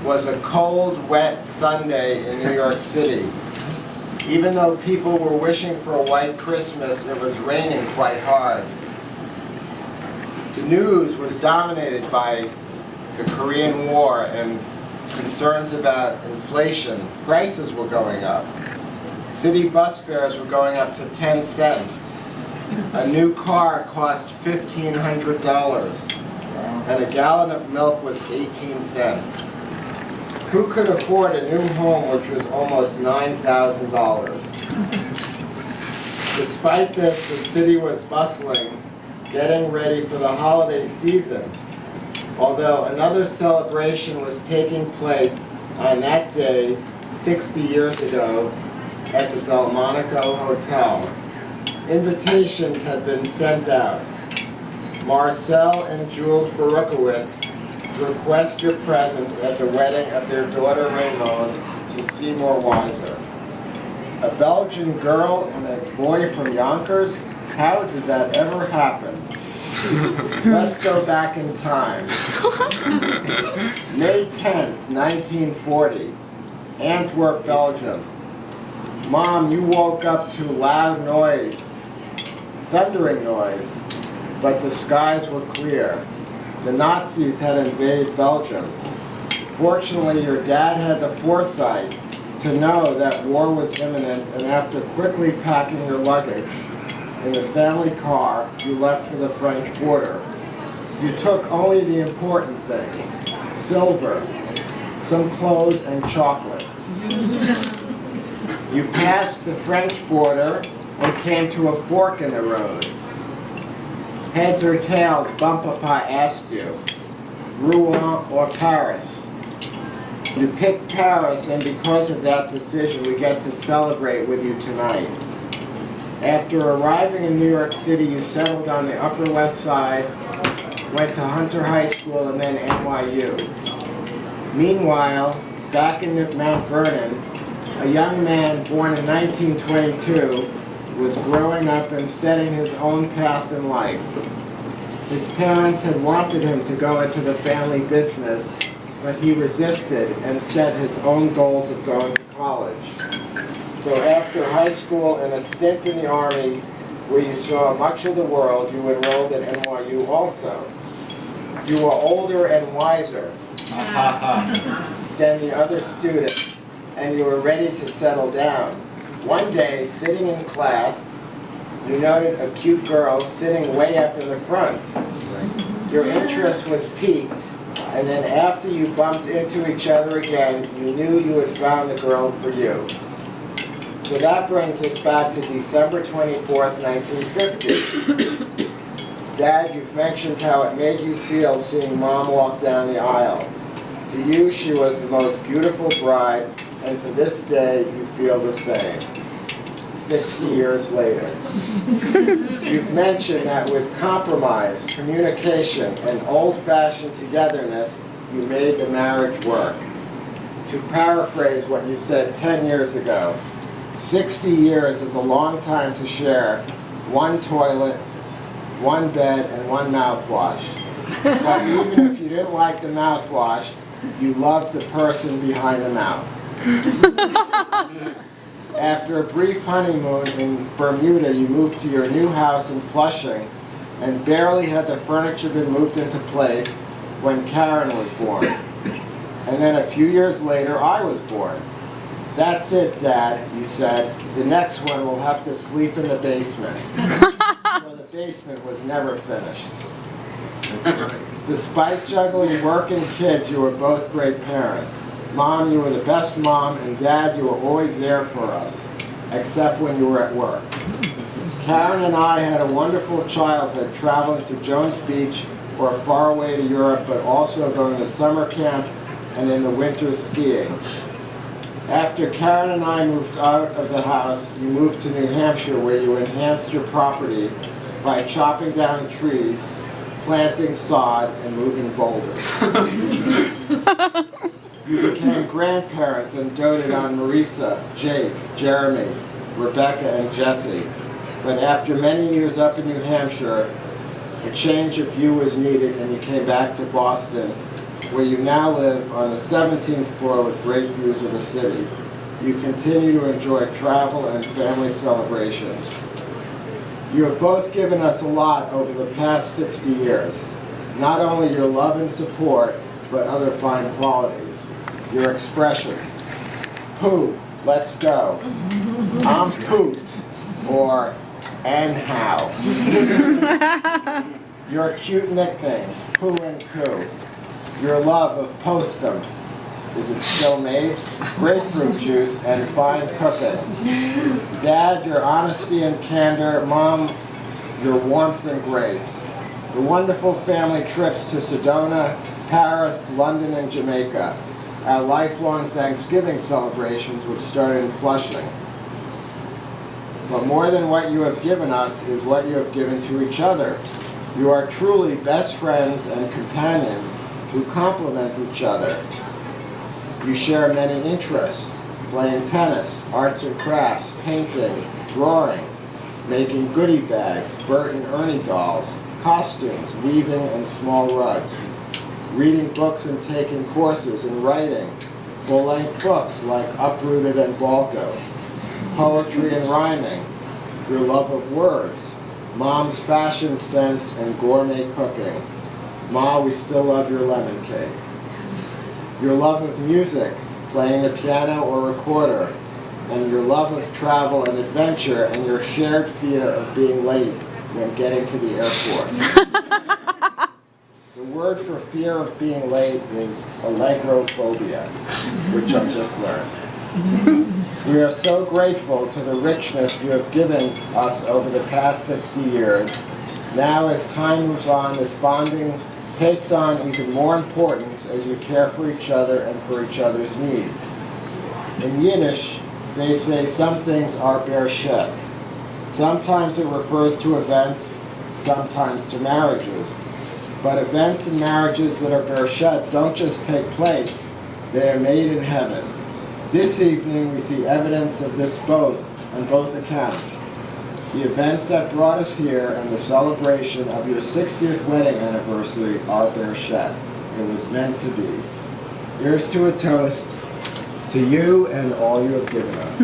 was a cold, wet Sunday in New York City. Even though people were wishing for a white Christmas, it was raining quite hard. The news was dominated by the Korean War and concerns about inflation. Prices were going up. City bus fares were going up to 10 cents. A new car cost $1,500, and a gallon of milk was 18 cents. Who could afford a new home which was almost $9,000? Despite this, the city was bustling, getting ready for the holiday season. Although another celebration was taking place on that day 60 years ago at the Delmonico Hotel. Invitations had been sent out. Marcel and Jules Berukowitz request your presence at the wedding of their daughter Raymonde to Seymour Weiser. A Belgian girl and a boy from Yonkers? How did that ever happen? Let's go back in time. May 10th, 1940, Antwerp, Belgium. Mom, you woke up to loud noise, thundering noise, but the skies were clear. The Nazis had invaded Belgium. Fortunately, your dad had the foresight to know that war was imminent, and after quickly packing your luggage in the family car, you left for the French border. You took only the important things: silver, some clothes, and chocolate. You passed the French border and came to a fork in the road. Heads or tails, Bumpapa asked you, Rouen or Paris? You picked Paris, and because of that decision, we get to celebrate with you tonight. After arriving in New York City, you settled on the Upper West Side, went to Hunter High School, and then NYU. Meanwhile, back in Mount Vernon, a young man born in 1922 was growing up and setting his own path in life. His parents had wanted him to go into the family business, but he resisted and set his own goals of going to college. So after high school and a stint in the Army, where you saw much of the world, you enrolled at NYU also. You were older and wiser than the other students, and you were ready to settle down. One day, sitting in class, you noted a cute girl sitting way up in the front. Your interest was piqued, and then after you bumped into each other again, you knew you had found the girl for you. So that brings us back to December 24th, 1950. Dad, you've mentioned how it made you feel seeing Mom walk down the aisle. To you, she was the most beautiful bride, and to this day, you feel the same. 60 years later. You've mentioned that with compromise, communication, and old-fashioned togetherness, you made the marriage work. To paraphrase what you said 10 years ago, 60 years is a long time to share one toilet, one bed, and one mouthwash. But even if you didn't like the mouthwash, you loved the person behind the mouth. After a brief honeymoon in Bermuda, you moved to your new house in Flushing, and barely had the furniture been moved into place when Karen was born. And then a few years later, I was born. That's it, Dad, you said. The next one will have to sleep in the basement. So the basement was never finished. Despite juggling work and kids, you were both great parents. Mom, you were the best mom, and Dad, you were always there for us, except when you were at work. Karen and I had a wonderful childhood, traveling to Jones Beach or far away to Europe, but also going to summer camp and in the winter skiing. After Karen and I moved out of the house, you moved to New Hampshire, where you enhanced your property by chopping down trees, planting sod, and moving boulders. You became grandparents and doted on Marisa, Jake, Jeremy, Rebecca, and Jesse. But after many years up in New Hampshire, a change of view was needed, and you came back to Boston where you now live on the 17th floor with great views of the city. You continue to enjoy travel and family celebrations. You have both given us a lot over the past 60 years. Not only your love and support, but other fine qualities. Your expressions. Pooh, let's go. I'm pooped. Or, and how. Your cute nicknames, Pooh and Coo. Your love of Postum. Is it still made? Grapefruit juice and fine cooking. Dad, your honesty and candor. Mom, your warmth and grace. The wonderful family trips to Sedona, Paris, London, and Jamaica. Our lifelong Thanksgiving celebrations, which started in Flushing. But more than what you have given us is what you have given to each other. You are truly best friends and companions who complement each other. You share many interests, playing tennis, arts and crafts, painting, drawing, making goodie bags, Bert and Ernie dolls, costumes, weaving and small rugs, reading books and taking courses in writing, full-length books like Uprooted and Balko, poetry and rhyming, your love of words, Mom's fashion sense and gourmet cooking. Ma, we still love your lemon cake. Your love of music, playing the piano or recorder, and your love of travel and adventure, and your shared fear of being late when getting to the airport. The word for fear of being late is allegrophobia, which I just learned. We are so grateful to the richness you have given us over the past 60 years. Now, as time moves on, this bonding takes on even more importance as you care for each other and for each other's needs. In Yiddish, they say some things are bershet. Sometimes it refers to events, sometimes to marriages. But events and marriages that are bershet don't just take place, they are made in heaven. This evening we see evidence of this on both accounts. The events that brought us here and the celebration of your 60th wedding anniversary are bershet. It was meant to be. Here's to a toast to you and all you have given us.